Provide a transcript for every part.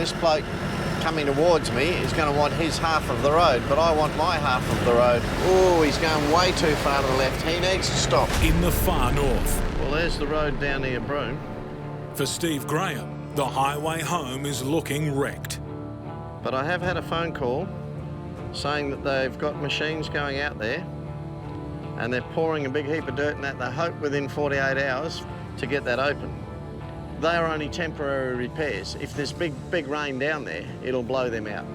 this bloke coming towards me is going to want his half of the road, but I want my half of the road. Oh, he's going way too far to the left. He needs to stop. In the far north. Well, there's the road down near Broom. For Steve Grahame, the highway home is looking wrecked. But I have had a phone call saying that they've got machines going out there and they're pouring a big heap of dirt in that. They hope within 48 hours to get that open. They are only temporary repairs. If there's big rain down there, it'll blow them out.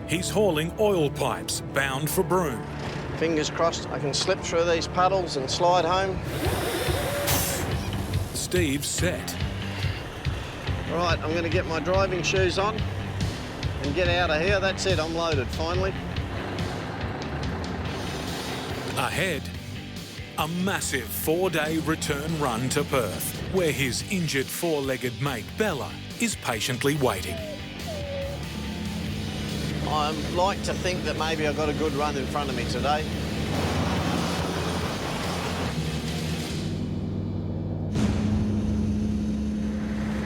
He's hauling oil pipes bound for Broom. Fingers crossed I can slip through these puddles and slide home. Steve's set. All right, I'm going to get my driving shoes on and get out of here. That's it, I'm loaded, finally. Ahead, a massive 4-day return run to Perth, where his injured 4-legged mate Bella is patiently waiting. I like to think that maybe I've got a good run in front of me today.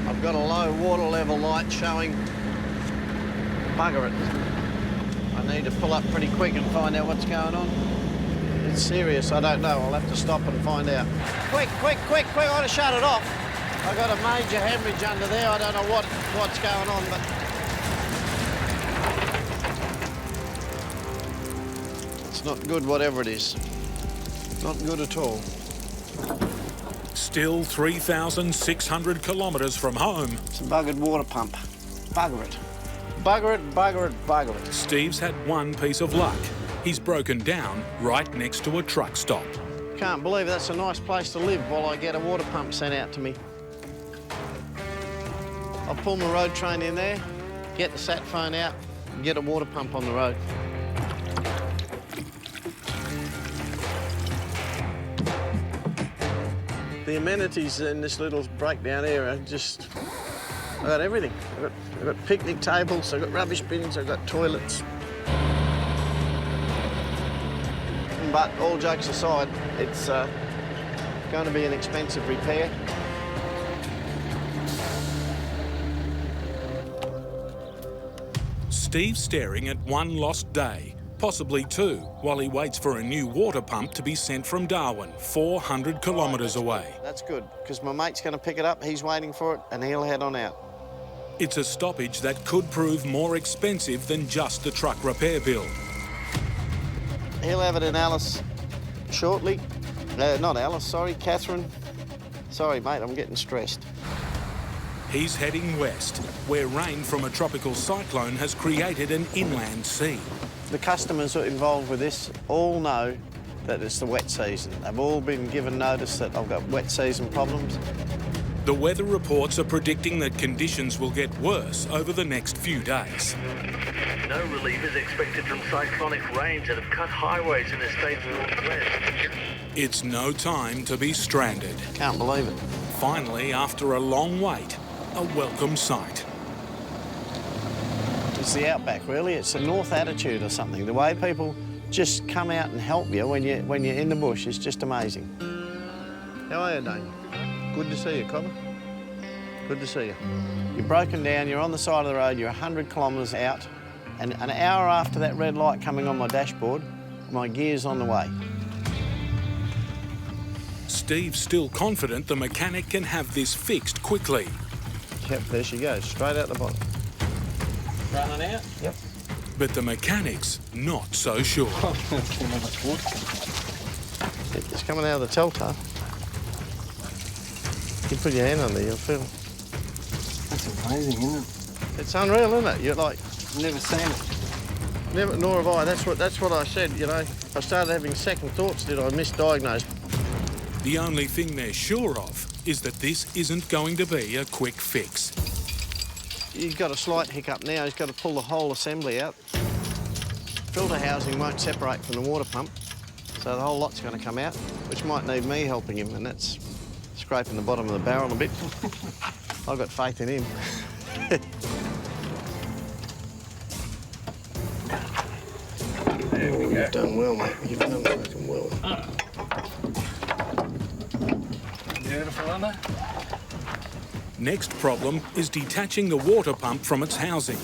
I've got a low water level light showing. Bugger it. I need to pull up pretty quick and find out what's going on. It's serious, I don't know. I'll have to stop and find out. Quick, quick, quick, quick, I ought to shut it off. I've got a major hemorrhage under there. I don't know what's going on, but... It's not good, whatever it is. Not good at all. Still 3,600 kilometres from home. It's a buggered water pump. Bugger it. Bugger it, bugger it, bugger it. Steve's had one piece of luck. He's broken down right next to a truck stop. Can't believe that's a nice place to live while I get a water pump sent out to me. I'll pull my road train in there, get the sat phone out, and get a water pump on the road. The amenities in this little breakdown area just... I've got everything. I've got picnic tables, I've got rubbish bins, I've got toilets. But all jokes aside, it's going to be an expensive repair. Steve's staring at one lost day, possibly two, while he waits for a new water pump to be sent from Darwin, 400 kilometres away. That's good, because my mate's going to pick it up, he's waiting for it, and he'll head on out. It's a stoppage that could prove more expensive than just the truck repair bill. He'll have it in Alice shortly. Not Alice, sorry, Catherine. Sorry, mate, I'm getting stressed. He's heading west, where rain from a tropical cyclone has created an inland sea. The customers who are involved with this all know that it's the wet season. They've all been given notice that I've got wet season problems. The weather reports are predicting that conditions will get worse over the next few days. No relief is expected from cyclonic rains that have cut highways in the state's northwest. It's no time to be stranded. Can't believe it. Finally, after a long wait, a welcome sight. It's the Outback, really. It's a north attitude or something. The way people just come out and help you when you're in the bush is just amazing. How are you, Dane? Good to see you, Cobber. Good to see you. You're broken down, you're on the side of the road, you're 100 kilometres out, and an hour after that red light coming on my dashboard, my gear's on the way. Steve's still confident the mechanic can have this fixed quickly. Yep, there she goes, straight out the bottom. Running out? Yep. But the mechanic's not so sure. It's coming out of the telltale. You put your hand on there, you'll feel. That's amazing, isn't it? It's unreal, isn't it? You're like... Never seen it. Never, nor have I. That's what I said, you know. I started having second thoughts, did I misdiagnose? The only thing they're sure of is that this isn't going to be a quick fix. He's got a slight hiccup now. He's got to pull the whole assembly out. Filter housing won't separate from the water pump, so the whole lot's going to come out, which might need me helping him, and that's scraping the bottom of the barrel a bit. I've got faith in him. There we go. You've done well, mate. You've done fucking well. Beautiful, isn't it? Next problem is detaching the water pump from its housing.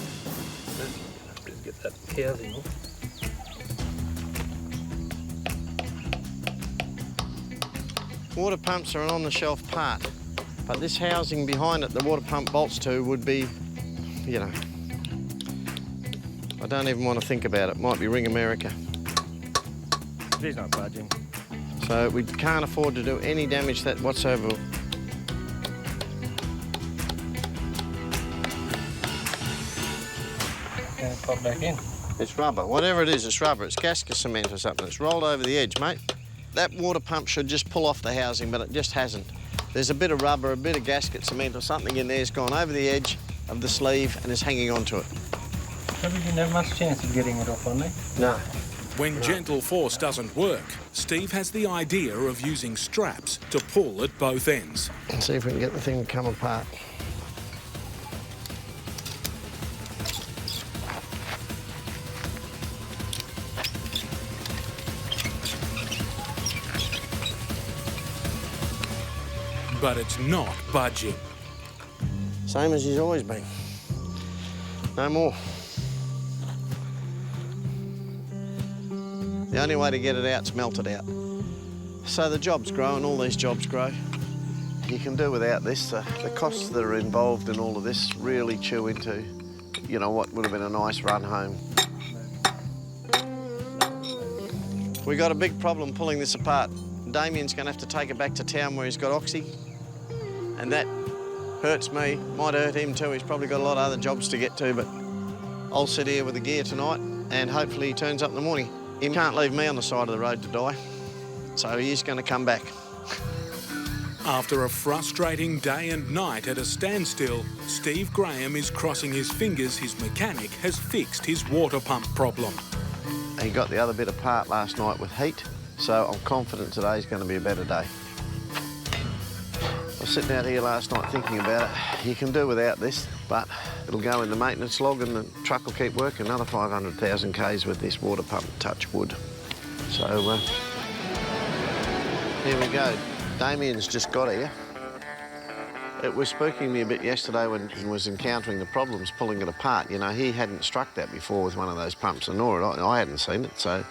Let's get that housing off. Water pumps are an on-the-shelf part, but this housing behind it, the water pump bolts to, would be, you know, I don't even want to think about it. Might be Ring America. He's not budging. So we can't afford to do any damage that whatsoever. And pop back in. It's rubber. Whatever it is, it's rubber. It's gasket cement or something. It's rolled over the edge, mate. That water pump should just pull off the housing, but it just hasn't. There's a bit of rubber, a bit of gasket cement or something in there. It's gone over the edge of the sleeve and is hanging onto it. Probably didn't have much chance of getting it off on there. No. When gentle force doesn't work, Steve has the idea of using straps to pull at both ends. Let's see if we can get the thing to come apart. But it's not budging. Same as he's always been. No more. The only way to get it out is melt it out. So the jobs grow, and all these jobs grow. You can do without this. The costs that are involved in all of this really chew into, you know, what would have been a nice run home. We got a big problem pulling this apart. Damien's going to have to take it back to town where he's got oxy, and that hurts me. Might hurt him too. He's probably got a lot of other jobs to get to, but I'll sit here with the gear tonight, and hopefully he turns up in the morning. He can't leave me on the side of the road to die, so he's going to come back. After a frustrating day and night at a standstill, Steve Grahame is crossing his fingers his mechanic has fixed his water pump problem. He got the other bit apart last night with heat, so I'm confident today's going to be a better day. I was sitting out here last night thinking about it. You can do without this, but it'll go in the maintenance log and the truck will keep working. Another 500,000 k's with this water pump, touch wood. So, here we go. Damien's just got here. It was spooking me a bit yesterday when he was encountering the problems pulling it apart. You know, he hadn't struck that before with one of those pumps, and nor had I hadn't seen it, so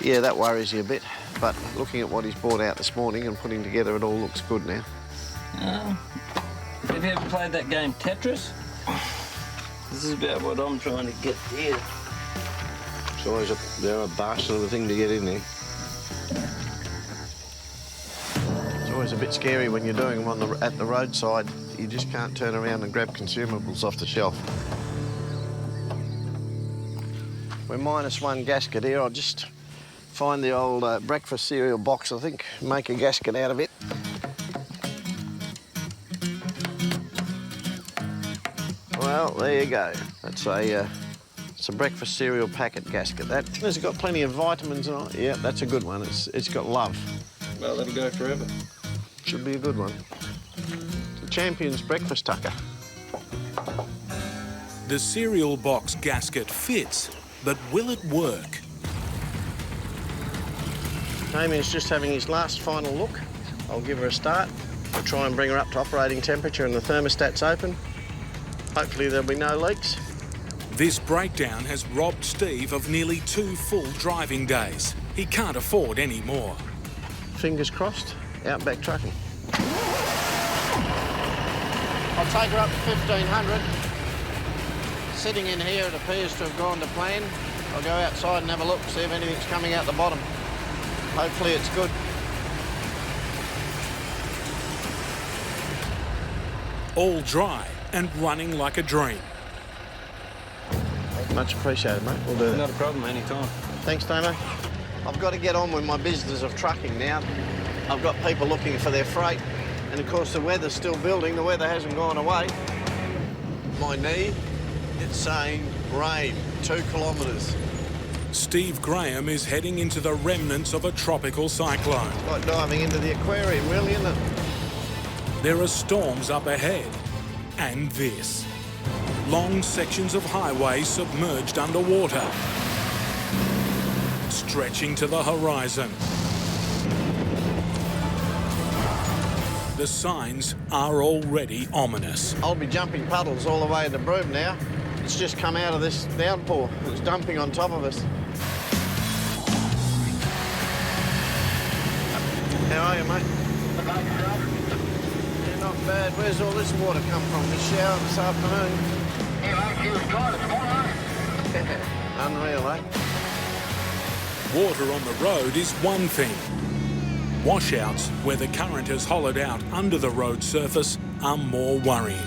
yeah, that worries you a bit. But looking at what he's brought out this morning and putting together, it all looks good now. Have you ever played that game Tetris? This is about what I'm trying to get here. It's always they're a bastard of a thing to get in there. It's always a bit scary when you're doing them at the roadside. You just can't turn around and grab consumables off the shelf. We're minus one gasket here. I'll just find the old breakfast cereal box, I think, make a gasket out of it. Well, there you go. That's it's a breakfast cereal packet gasket. Has got plenty of vitamins in it. Yeah, that's a good one. It's got love. Well, that'll go forever. Should be a good one. It's a Champion's breakfast tucker. The cereal box gasket fits, but will it work? Damien's just having his last final look. I'll give her a start. We'll try and bring her up to operating temperature and the thermostat's open. Hopefully there'll be no leaks. This breakdown has robbed Steve of nearly 2 full driving days. He can't afford any more. Fingers crossed, Outback trucking. I'll take her up to 1500. Sitting in here, it appears to have gone to plan. I'll go outside and have a look, see if anything's coming out the bottom. Hopefully it's good. All dry and running like a dream. Much appreciated, mate. We'll do that. Not a problem, anytime. Thanks, Damo. I've got to get on with my business of trucking now. I've got people looking for their freight, and of course the weather's still building. The weather hasn't gone away. My knee, it's saying rain, 2 kilometres. Steve Grahame is heading into the remnants of a tropical cyclone. It's like diving into the aquarium, really, isn't it? There are storms up ahead, and this. Long sections of highway submerged underwater, stretching to the horizon. the signs are already ominous. I'll be jumping puddles all the way to Broom now. It's just come out of this downpour. It's dumping on top of us. How are you, mate? Yeah, not bad. Where's all this water come from? This shower this afternoon? Unreal, eh? Water on the road is one thing. Washouts, where the current has hollowed out under the road surface, are more worrying.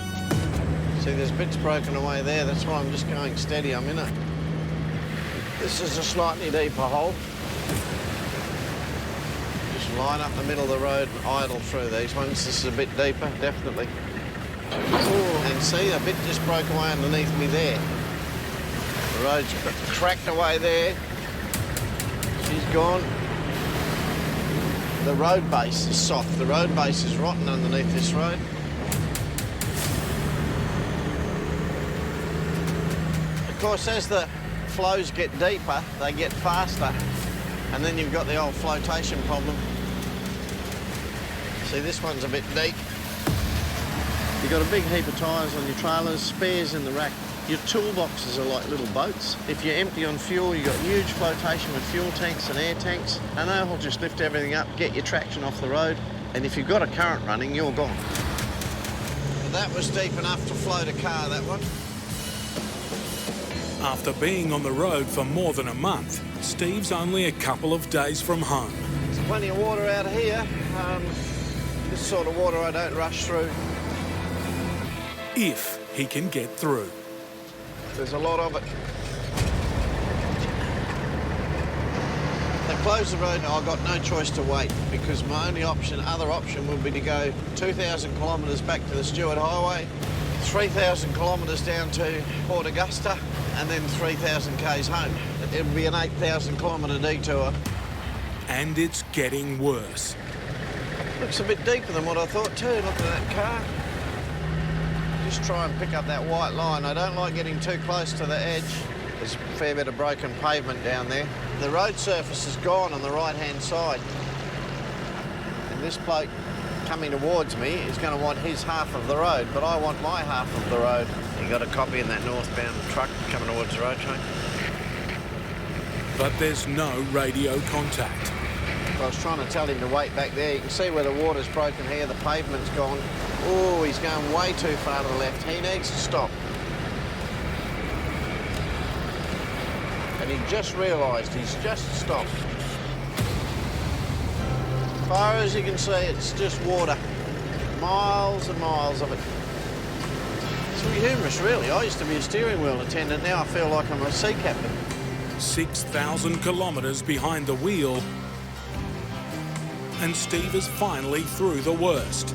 See, there's bits broken away there. That's why I'm just going steady. I'm in it. This is a slightly deeper hole. Just line up the middle of the road and idle through these ones. This is a bit deeper, definitely. Oh, and see, a bit just broke away underneath me there. The road's cracked away there. She's gone. The road base is soft. The road base is rotten underneath this road. Of course, as the flows get deeper, they get faster, and then you've got the old flotation problem. See, this one's a bit deep. You've got a big heap of tyres on your trailers, spares in the rack. Your toolboxes are like little boats. If you're empty on fuel, you've got huge flotation with fuel tanks and air tanks, and they'll just lift everything up, get your traction off the road, and if you've got a current running, you're gone. But that was deep enough to float a car, that one. After being on the road for more than a month, Steve's only a couple of days from home. There's plenty of water out here. This sort of water I don't rush through. If he can get through. There's a lot of it. They closed the road. I've got no choice to wait because my only other option would be to go 2,000 kilometres back to the Stewart Highway, 3,000 kilometres down to Port Augusta, and then 3,000 k's home. It would be an 8,000 kilometre detour. And it's getting worse. Looks a bit deeper than what I thought too, looking at that car. Just try and pick up that white line. I don't like getting too close to the edge. There's a fair bit of broken pavement down there. The road surface is gone on the right-hand side. And this bloke coming towards me is going to want his half of the road, but I want my half of the road. You got a copy in that northbound truck coming towards the road train? But there's no radio contact. I was trying to tell him to wait back there. You can see where the water's broken here, the pavement's gone. Oh, he's going way too far to the left. He needs to stop. And he just realised he's just stopped. As far as you can see, it's just water. Miles and miles of it. It's really humorous, really. I used to be a steering wheel attendant. Now I feel like I'm a sea captain. 6,000 kilometres behind the wheel, and Steve is finally through the worst.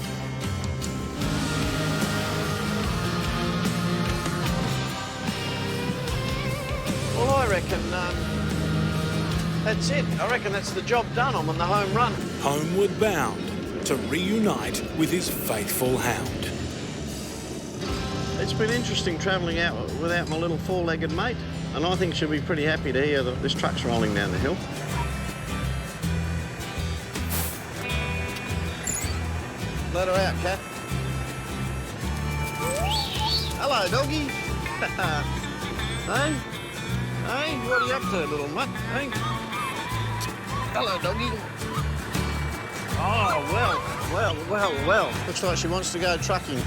Well, I reckon that's it. I reckon that's the job done. I'm on the home run. Homeward bound to reunite with his faithful hound. It's been interesting travelling out without my little four-legged mate, and I think she'll be pretty happy to hear that this truck's rolling down the hill. Let her out, Cat. Hello, doggy. Hey? Hey, what are you up to, little mutt? Hey? Hello, doggy. Oh, well. Looks like she wants to go trucking.